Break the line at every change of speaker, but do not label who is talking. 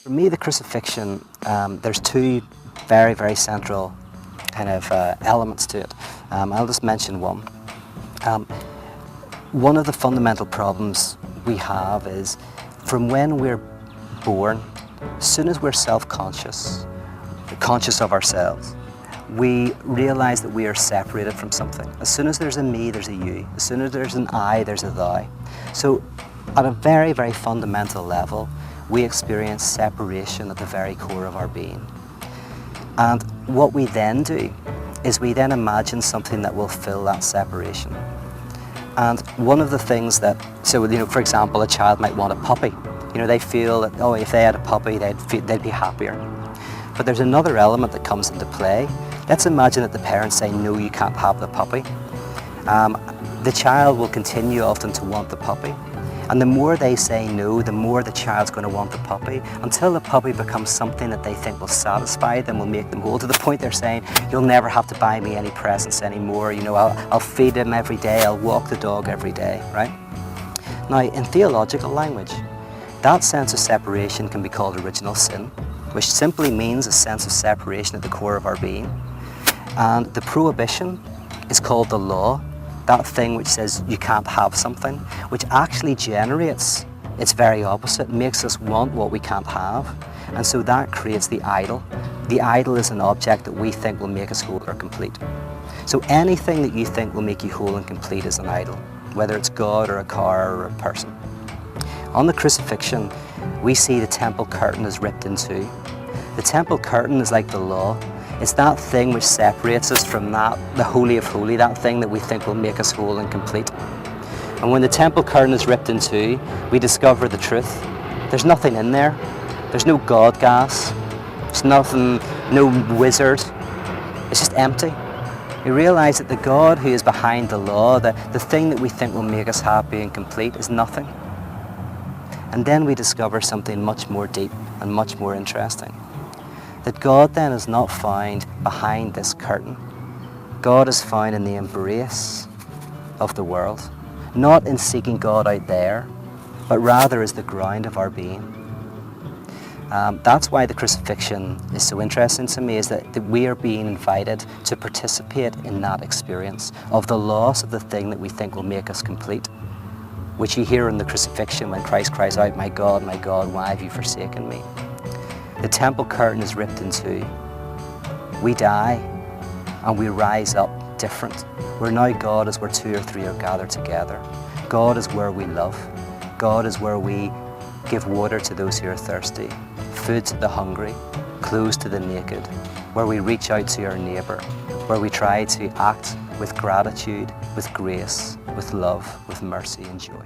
For me, the crucifixion, there's two very, very central kind of elements to it. I'll just mention one. One of the fundamental problems we have is from when we're born, as soon as we're self-conscious, conscious of ourselves, we realize that we are separated from something. As soon as there's a me, there's a you. As soon as there's an I, there's a thou. So at a very, very fundamental level, we experience separation at the very core of our being. And what we then do is we then imagine something that will fill that separation. And one of the things that, so for example, a child might want a puppy. They feel that, oh, if they had a puppy, they'd be happier. But there's another element that comes into play. Let's imagine that the parents say, no, you can't have the puppy. The child will continue often to want the puppy. And the more they say no, the more the child's going to want the puppy, until the puppy becomes something that they think will satisfy them, will make them whole, to the point they're saying, you'll never have to buy me any presents anymore, I'll feed him every day, I'll walk the dog every day, right? Now, in theological language, that sense of separation can be called original sin, which simply means a sense of separation at the core of our being. And the prohibition is called the law, that thing which says you can't have something, which actually generates its very opposite, makes us want what we can't have. And so that creates the idol. The idol is an object that we think will make us whole or complete. So anything that you think will make you whole and complete is an idol, whether it's God or a car or a person. On the crucifixion, we see the temple curtain is ripped in two. The temple curtain is like the law. It's that thing which separates us from the Holy of Holy, that thing that we think will make us whole and complete. And when the temple curtain is ripped in two, we discover the truth. There's nothing in there. There's no God gas. There's nothing, no wizard. It's just empty. We realize that the God who is behind the law, the thing that we think will make us happy and complete, is nothing. And then we discover something much more deep and much more interesting. That God then is not found behind this curtain. God is found in the embrace of the world, not in seeking God out there, but rather as the ground of our being. That's why the crucifixion is so interesting to me, is that we are being invited to participate in that experience of the loss of the thing that we think will make us complete, which you hear in the crucifixion when Christ cries out, my God, why have you forsaken me? The temple curtain is ripped in two. We die and we rise up different. Where now God is where two or three are gathered together. God is where we love. God is where we give water to those who are thirsty, food to the hungry, clothes to the naked, where we reach out to our neighbour, where we try to act with gratitude, with grace, with love, with mercy and joy.